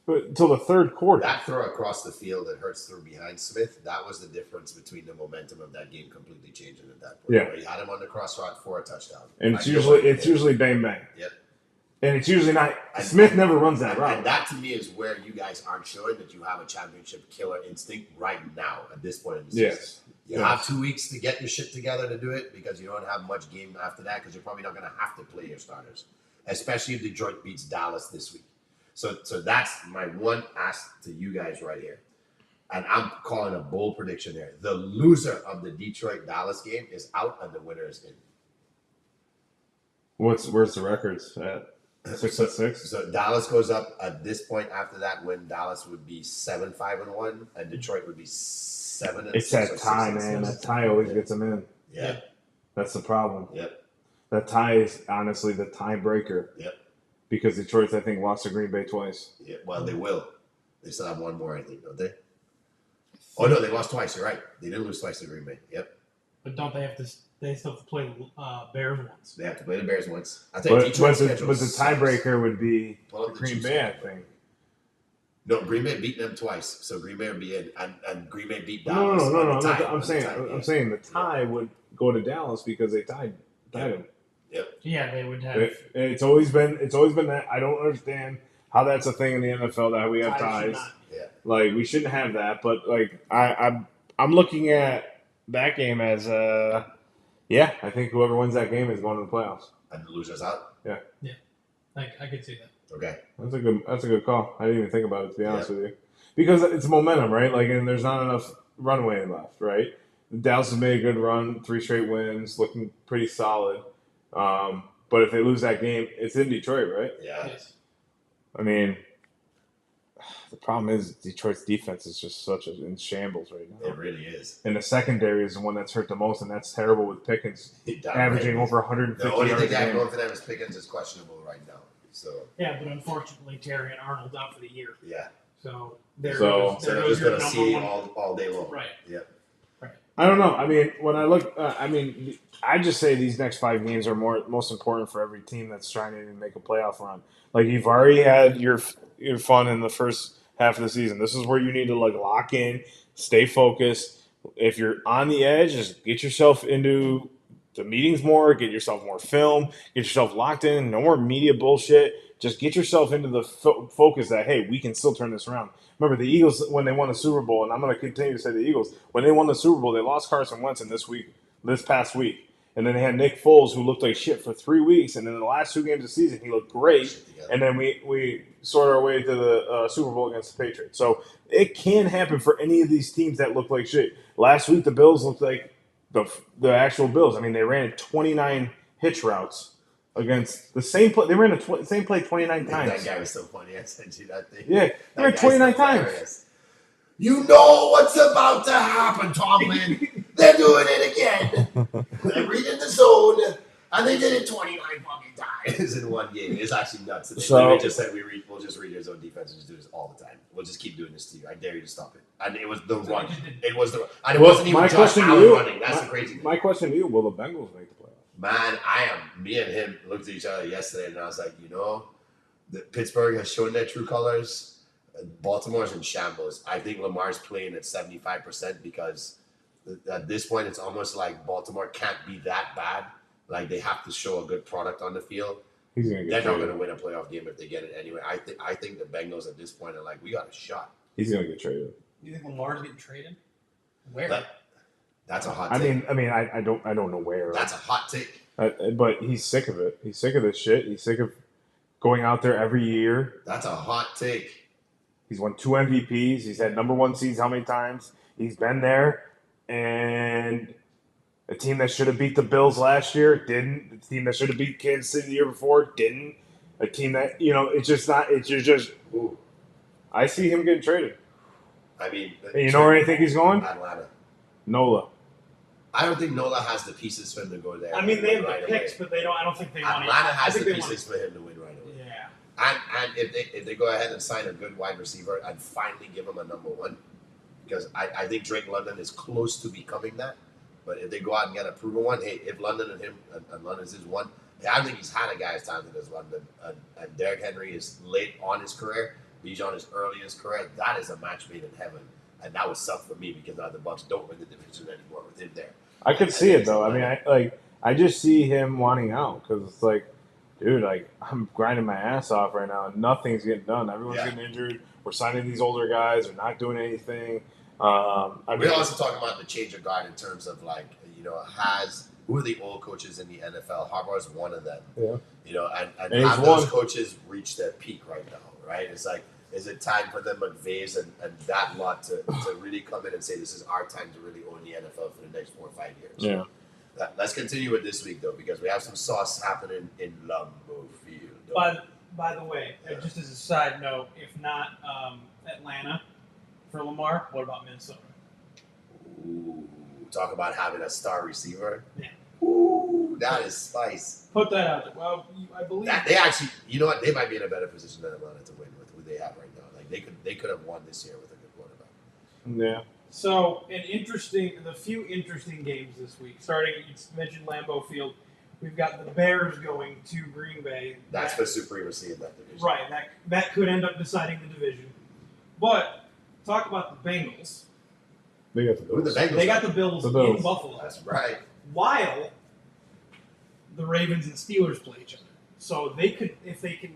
[SPEAKER 1] until the 3rd quarter.
[SPEAKER 2] That throw across the field that Hurts threw behind Smith, that was the difference between the momentum of that game completely changing at that point.
[SPEAKER 1] Yeah.
[SPEAKER 2] He had him on the cross route for a touchdown.
[SPEAKER 1] And it's usually bang bang.
[SPEAKER 2] Yep.
[SPEAKER 1] And it's usually not Smith never runs that route.
[SPEAKER 2] And that to me is where you guys aren't showing that you have a championship killer instinct right now at this point in the season.
[SPEAKER 1] Yes.
[SPEAKER 2] You have 2 weeks to get your shit together to do it because you don't have much game after that because you're probably not going to have to play your starters, especially if Detroit beats Dallas this week. So that's my one ask to you guys right here. And I'm calling a bold prediction here. The loser of the Detroit-Dallas game is out and the winner is in.
[SPEAKER 1] Where's the records at? 6-6?
[SPEAKER 2] So Dallas goes up at this point after that win. Dallas would be 7-5-1 and Detroit would be 7-6.
[SPEAKER 1] It's that tie, man. That tie always gets them in.
[SPEAKER 2] Yeah.
[SPEAKER 1] That's the problem.
[SPEAKER 2] Yep.
[SPEAKER 1] That tie is honestly the tiebreaker.
[SPEAKER 2] Yep.
[SPEAKER 1] Because Detroit's, I think, lost to Green Bay twice.
[SPEAKER 2] Yeah, well, they will. They still have one more, I think, don't they? Oh no, they lost twice. You're right. They did lose twice to Green Bay. Yep.
[SPEAKER 3] But don't they have to? They still have to play Bears once.
[SPEAKER 2] They have to play the Bears once. I think
[SPEAKER 1] But the tiebreaker would be Green Bay, I think.
[SPEAKER 2] No, Green Bay beat them twice, so Green Bay would be in, and Green Bay beat
[SPEAKER 1] No.
[SPEAKER 2] Dallas.
[SPEAKER 1] I'm saying the tie would go to Dallas because they tied them.
[SPEAKER 2] Yep.
[SPEAKER 3] Yeah, they would have.
[SPEAKER 1] It's always been that. I don't understand how that's a thing in the NFL that we have ties.
[SPEAKER 2] Yeah.
[SPEAKER 1] Like we shouldn't have that, but like I'm looking at that game as I think whoever wins that game is going to the playoffs.
[SPEAKER 2] And the losers out.
[SPEAKER 3] Yeah, I could see that.
[SPEAKER 2] Okay.
[SPEAKER 1] That's a good call. I didn't even think about it, to be honest with you, because it's momentum, right? Like, and there's not enough runway left, right? Dallas has made a good run, 3 straight wins, looking pretty solid. But if they lose that game, it's in Detroit, right?
[SPEAKER 2] Yeah.
[SPEAKER 3] Yes.
[SPEAKER 1] I mean, the problem is Detroit's defense is just in shambles right now.
[SPEAKER 2] It really is.
[SPEAKER 1] And the secondary is the one that's hurt the most, and that's terrible with Pickens averaging over 150
[SPEAKER 2] The only
[SPEAKER 1] yards
[SPEAKER 2] thing
[SPEAKER 1] a
[SPEAKER 2] I have
[SPEAKER 1] game.
[SPEAKER 2] going for them is Pickens is questionable right now. So
[SPEAKER 3] Yeah, but unfortunately, Terry and Arnold out for the year.
[SPEAKER 2] yeah.
[SPEAKER 3] So
[SPEAKER 2] they're just going to see all day long.
[SPEAKER 3] Right.
[SPEAKER 2] Yep.
[SPEAKER 1] I don't know. I mean, when I look, I just say these next 5 games are most important for every team that's trying to make a playoff run. Like, you've already had your fun in the first half of the season. This is where you need to lock in, stay focused. If you're on the edge, just get yourself into the meetings more, get yourself more film, get yourself locked in. No more media bullshit. Just get yourself into the focus that, hey, we can still turn this around. Remember, the Eagles, when they won the Super Bowl, and I'm going to continue to say the Eagles, when they won the Super Bowl, they lost Carson Wentz this past week. And then they had Nick Foles, who looked like shit for 3 weeks. And then in the last 2 games of the season, he looked great. And then we sort our way to the Super Bowl against the Patriots. So it can happen for any of these teams that look like shit. Last week, the Bills looked like the actual Bills. I mean, they ran 29 hitch routes against the same play. They ran the same play 29 times.
[SPEAKER 2] That guy was so funny. I sent you that thing.
[SPEAKER 1] Yeah, they ran 29 times.
[SPEAKER 2] You know what's about to happen, Tomlin. They're doing it again. They're reading the zone, and they did it 29 fucking times in one game. It's actually nuts. They literally just said we'll just read your zone defense and just do this all the time. We'll just keep doing this to you. I dare you to stop it. And it was the run. It was the. And it wasn't even Josh Allen running. That's the crazy thing.
[SPEAKER 1] My question to you: will the Bengals make the playoffs?
[SPEAKER 2] Man, me and him looked at each other yesterday, and I was like, the Pittsburgh has shown their true colors. Baltimore's in shambles. I think Lamar's playing at 75% because at this point, it's almost like Baltimore can't be that bad. Like, they have to show a good product on the field. They're not going to win a playoff game if they get it anyway. I think the Bengals at this point are like, we got a shot.
[SPEAKER 1] He's going to get traded.
[SPEAKER 3] You think Lamar's getting traded? Where?
[SPEAKER 2] That's a hot take.
[SPEAKER 1] I don't know where.
[SPEAKER 2] That's a hot take.
[SPEAKER 1] But he's sick of it. He's sick of this shit. He's sick of going out there every year.
[SPEAKER 2] That's a hot take.
[SPEAKER 1] He's won 2 MVPs. He's had number 1 seeds how many times? He's been there. And a team that should have beat the Bills last year didn't. The team that should have beat Kansas City the year before didn't. A team that, it's just not. It's just. Ooh. I see him getting traded.
[SPEAKER 2] I mean.
[SPEAKER 1] And you know where I think he's going?
[SPEAKER 2] Atlanta.
[SPEAKER 1] NOLA.
[SPEAKER 2] I don't think NOLA has the pieces for him to go there.
[SPEAKER 3] I mean, they have the picks, but they don't. I don't think they want.
[SPEAKER 2] Atlanta has the pieces for him to win right away.
[SPEAKER 3] Yeah.
[SPEAKER 2] And if they go ahead and sign a good wide receiver and finally give him a number 1, because I think Drake London is close to becoming that. But if they go out and get a proven one, hey, if London and him and London's his one, I don't think he's had a guy as talented as London. And Derrick Henry is late on his career. Bijan is early in his career. That is a match made in heaven. And that would suck for me because the Bucks don't win the division anymore with him there.
[SPEAKER 1] I could see it though. I mean, I just see him wanting out because it's like, dude, I'm grinding my ass off right now and nothing's getting done. Everyone's getting injured. We're signing these older guys. They're not doing anything.
[SPEAKER 2] We're also talking about the change of guard in terms of who are the old coaches in the NFL? Harbaugh's one of them.
[SPEAKER 1] Yeah.
[SPEAKER 2] And have those coaches reached their peak right now, right? It's like, is it time for the McVays and that lot to really come in and say this is our time to really own the NFL for the next 4 or 5 years?
[SPEAKER 1] Yeah.
[SPEAKER 2] Let's continue with this week though, because we have some sauce happening in Lambeau Field.
[SPEAKER 3] By the way, just as a side note, if not Atlanta for Lamar, what about Minnesota?
[SPEAKER 2] Ooh, talk about having a star receiver.
[SPEAKER 3] Yeah.
[SPEAKER 2] Ooh, Ooh, that is spice.
[SPEAKER 3] Put that out there. Well, I believe
[SPEAKER 2] That, they actually, you know what? They might be in a better position than Atlanta to win with who they have right now. Like they could have won this year with a good quarterback.
[SPEAKER 1] Yeah.
[SPEAKER 3] so. The few interesting games this week. Starting, you mentioned Lambeau Field. We've got the Bears going to Green Bay.
[SPEAKER 2] That's for supremacy in that division.
[SPEAKER 3] Right. That could end up deciding the division. But talk about the Bengals.
[SPEAKER 1] They got the
[SPEAKER 2] Who the
[SPEAKER 1] Bills.
[SPEAKER 2] Bengals?
[SPEAKER 3] They got the Bills,
[SPEAKER 1] The Bills.
[SPEAKER 3] in Buffalo.
[SPEAKER 2] That's right.
[SPEAKER 3] While the Ravens and Steelers play each other. So they could, if they can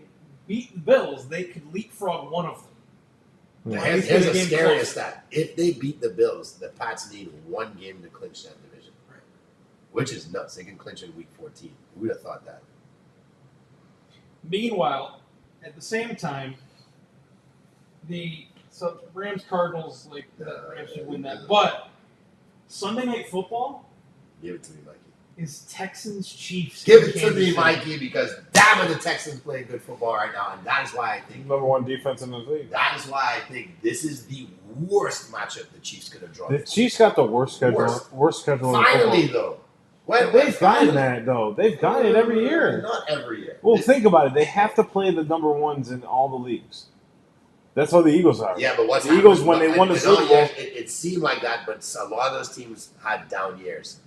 [SPEAKER 3] beat the Bills, they could leapfrog one of them.
[SPEAKER 1] Yeah.
[SPEAKER 3] Right.
[SPEAKER 2] Here's a
[SPEAKER 3] Game
[SPEAKER 2] scarier
[SPEAKER 3] close.
[SPEAKER 2] stat. If they beat the Bills, the Pats need one game to clinch that division.
[SPEAKER 3] Right.
[SPEAKER 2] Which is nuts. They can clinch in week 14. Who would have thought that?
[SPEAKER 3] Meanwhile, at the same time, Rams Cardinals, the Rams should win that. But Sunday Night Football
[SPEAKER 2] Give it to me, Mikey.
[SPEAKER 3] is Texans Chiefs.
[SPEAKER 2] Give
[SPEAKER 3] in
[SPEAKER 2] it to
[SPEAKER 3] Kansas
[SPEAKER 2] me,
[SPEAKER 3] City.
[SPEAKER 2] Mikey, because damn it, the Texans play good football right now, and that is why I think
[SPEAKER 1] Number one defense in the league.
[SPEAKER 2] that is why I think this is the worst matchup the Chiefs could have drawn.
[SPEAKER 1] The Chiefs got the worst schedule. Worst schedule. in
[SPEAKER 2] Finally,
[SPEAKER 1] football.
[SPEAKER 2] though, when
[SPEAKER 1] They've gotten
[SPEAKER 2] finally-
[SPEAKER 1] that though. They've gotten it every year.
[SPEAKER 2] Not every year.
[SPEAKER 1] Well, think about it. They have to play the number ones in all the leagues. That's how the Eagles are.
[SPEAKER 2] Yeah, but what's
[SPEAKER 1] The Eagles,
[SPEAKER 2] happened-
[SPEAKER 1] when they won the
[SPEAKER 2] in
[SPEAKER 1] Super
[SPEAKER 2] all
[SPEAKER 1] Bowl-
[SPEAKER 2] years, it seemed like that, but a lot of those teams had down years.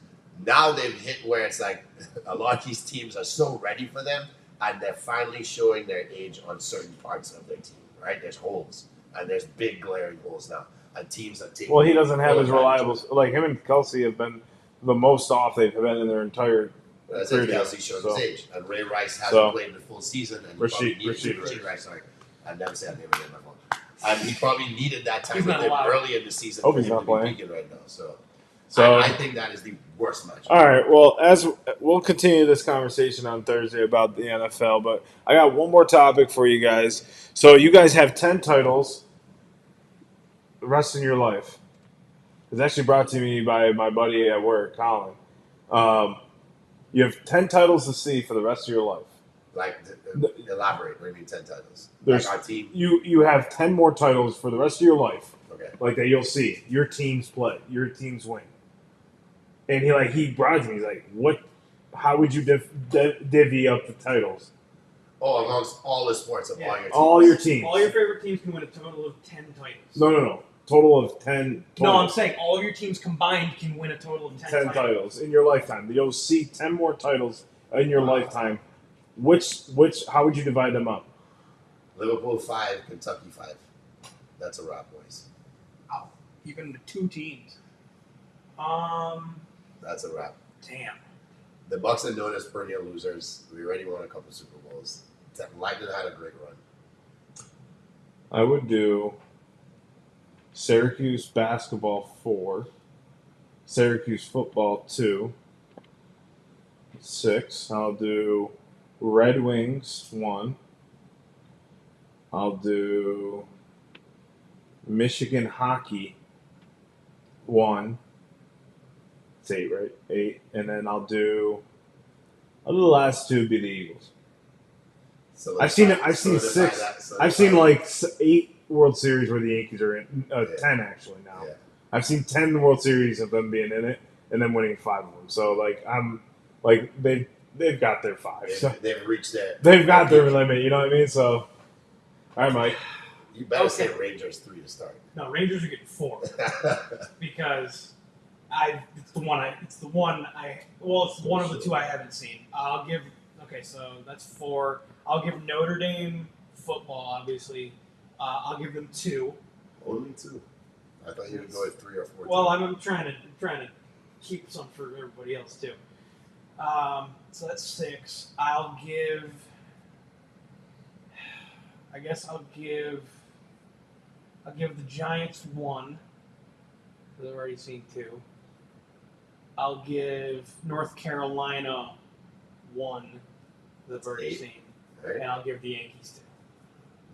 [SPEAKER 2] Now they've hit where it's like a lot of these teams are so ready for them, and they're finally showing their age on certain parts of their team. Right? There's holes, and there's big glaring holes now, and teams are taking.
[SPEAKER 1] Well, he doesn't have
[SPEAKER 2] full
[SPEAKER 1] his
[SPEAKER 2] advantage.
[SPEAKER 1] reliable. Like him and Kelsey have been the most off they've been in their entire.
[SPEAKER 2] As
[SPEAKER 1] career
[SPEAKER 2] if Kelsey
[SPEAKER 1] together.
[SPEAKER 2] showed
[SPEAKER 1] So-
[SPEAKER 2] his age, and Ray Rice hasn't
[SPEAKER 1] So-
[SPEAKER 2] played the full season, and he
[SPEAKER 1] Rasheed-
[SPEAKER 2] probably needed
[SPEAKER 1] Rasheed
[SPEAKER 2] Rasheed
[SPEAKER 1] Rice.
[SPEAKER 2] Rice. Sorry, I never said that name again. My fault. And he probably needed that time
[SPEAKER 3] He's
[SPEAKER 2] with
[SPEAKER 3] not
[SPEAKER 2] him
[SPEAKER 3] allowed.
[SPEAKER 2] early in the season
[SPEAKER 1] Hope
[SPEAKER 2] for
[SPEAKER 1] he's
[SPEAKER 2] him
[SPEAKER 1] not
[SPEAKER 2] to
[SPEAKER 1] playing.
[SPEAKER 2] be peaking right now. So
[SPEAKER 1] So
[SPEAKER 2] I think that is the worst match.
[SPEAKER 1] all right. Well, as we'll continue this conversation on Thursday about the NFL, but I got one more topic for you guys. So you guys have 10 titles the rest of your life. It's actually brought to me by my buddy at work, Colin. You have 10 titles to see for the rest of your life.
[SPEAKER 2] Like, elaborate. What do you mean 10 titles?
[SPEAKER 1] There's-
[SPEAKER 2] Like our team?
[SPEAKER 1] You have 10 more titles for the rest of your life.
[SPEAKER 2] Okay.
[SPEAKER 1] Like that you'll see your teams play, your teams win. And he brought it to me. He's like, "What? How would you divvy up the titles?
[SPEAKER 2] Oh, amongst all the sports of
[SPEAKER 3] Yeah.
[SPEAKER 2] all your teams.
[SPEAKER 1] All your teams.
[SPEAKER 3] All your favorite teams can win a total of 10 titles.
[SPEAKER 1] No. Total of 10.
[SPEAKER 3] No, I'm
[SPEAKER 1] titles.
[SPEAKER 3] saying all of your teams combined can win a total of 10 titles.
[SPEAKER 1] titles in your lifetime. You'll see 10 more titles in your lifetime. Which? How would you divide them up?
[SPEAKER 2] Liverpool 5, Kentucky 5. That's a wrap, boys.
[SPEAKER 3] Even the two teams.
[SPEAKER 2] That's a wrap.
[SPEAKER 3] Damn.
[SPEAKER 2] The Bucks are known as perennial losers. We already won a couple Super Bowls. Lightning had a great run.
[SPEAKER 1] I would do Syracuse basketball 4, Syracuse football 2, 6. I'll do Red Wings 1. I'll do Michigan hockey 1. It's 8, right? 8. And then I'll do the last two be the Eagles.
[SPEAKER 2] So
[SPEAKER 1] I've seen 6. I've seen 8 World Series where the Yankees are in. 10 actually now.
[SPEAKER 2] Yeah.
[SPEAKER 1] I've seen 10 World Series of them being in it and then winning 5 of them. So they've got their 5. So
[SPEAKER 2] They've reached their.
[SPEAKER 1] they've got their limit. You know what I mean? So, all right, Mike.
[SPEAKER 2] You better
[SPEAKER 3] Okay.
[SPEAKER 2] say Rangers 3 to start.
[SPEAKER 3] No, Rangers are getting 4 because it's one of the two I haven't seen. So that's 4. I'll give Notre Dame football, obviously. I'll give them 2.
[SPEAKER 2] Only 2. I thought you would go with 3 or 4.
[SPEAKER 3] Well, I'm trying to keep some for everybody else too. So that's 6. I'll give the Giants 1. Because I've already seen 2. I'll give North Carolina 1. That I've already
[SPEAKER 2] 8.
[SPEAKER 3] seen.
[SPEAKER 2] Right?
[SPEAKER 3] And I'll give the Yankees 2.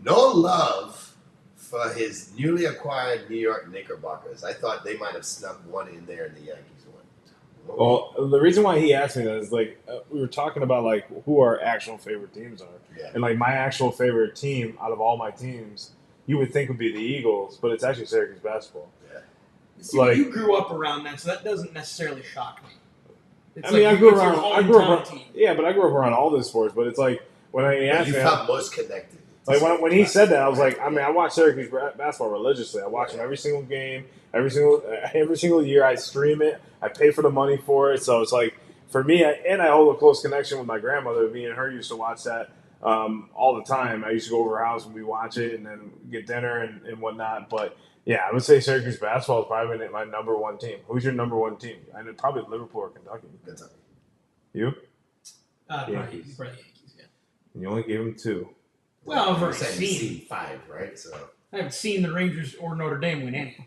[SPEAKER 2] No love for his newly acquired New York Knickerbockers. I thought they might have snuck one in there in the Yankees one.
[SPEAKER 1] Well, the reason why he asked me that is we were talking about who our actual favorite teams are,
[SPEAKER 2] Yeah.
[SPEAKER 1] and my actual favorite team out of all my teams, you would think would be the Eagles, but it's actually Syracuse basketball.
[SPEAKER 2] Yeah.
[SPEAKER 3] See,
[SPEAKER 1] Like-
[SPEAKER 3] you grew up around that, so that doesn't necessarily shock me. It's
[SPEAKER 1] I mean,
[SPEAKER 3] like
[SPEAKER 1] I grew
[SPEAKER 3] it's your
[SPEAKER 1] around. I grew
[SPEAKER 3] hometown
[SPEAKER 1] up.
[SPEAKER 3] team.
[SPEAKER 1] Yeah, but I grew up around all the sports. But it's like when I
[SPEAKER 2] But
[SPEAKER 1] asked
[SPEAKER 2] you
[SPEAKER 1] him,
[SPEAKER 2] felt most connected. to
[SPEAKER 1] like
[SPEAKER 2] certain
[SPEAKER 1] when he said that, I was
[SPEAKER 2] classes,
[SPEAKER 1] like, I mean, I watch Syracuse basketball religiously. I watch them every single game, every single year. I stream it. I pay for the money for it. So it's like for me, and I hold a close connection with my grandmother. Me and her used to watch that all the time. I used to go over her house and we watch it, and then get dinner and whatnot. But yeah, I would say Syracuse basketball is probably my number one team. Who's your number one team? I know probably Liverpool or Kentucky.
[SPEAKER 2] Kentucky.
[SPEAKER 1] You?
[SPEAKER 3] Probably
[SPEAKER 1] Yankees.
[SPEAKER 3] the Yankees, yeah.
[SPEAKER 1] And you only gave them two.
[SPEAKER 3] Well, I've
[SPEAKER 2] You
[SPEAKER 3] already
[SPEAKER 2] said you've
[SPEAKER 3] seen.
[SPEAKER 2] seen 5, right? So,
[SPEAKER 3] I haven't seen the Rangers or Notre Dame win any.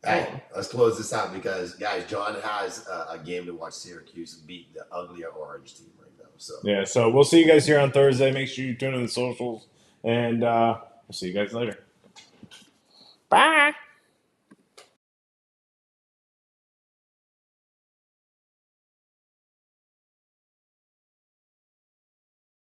[SPEAKER 2] all right, let's close this out because, guys, John has a game to watch Syracuse beat the uglier orange team right now. So,
[SPEAKER 1] Yeah, so we'll see you guys here on Thursday. Make sure you tune in the socials, and we'll see you guys later. Bye.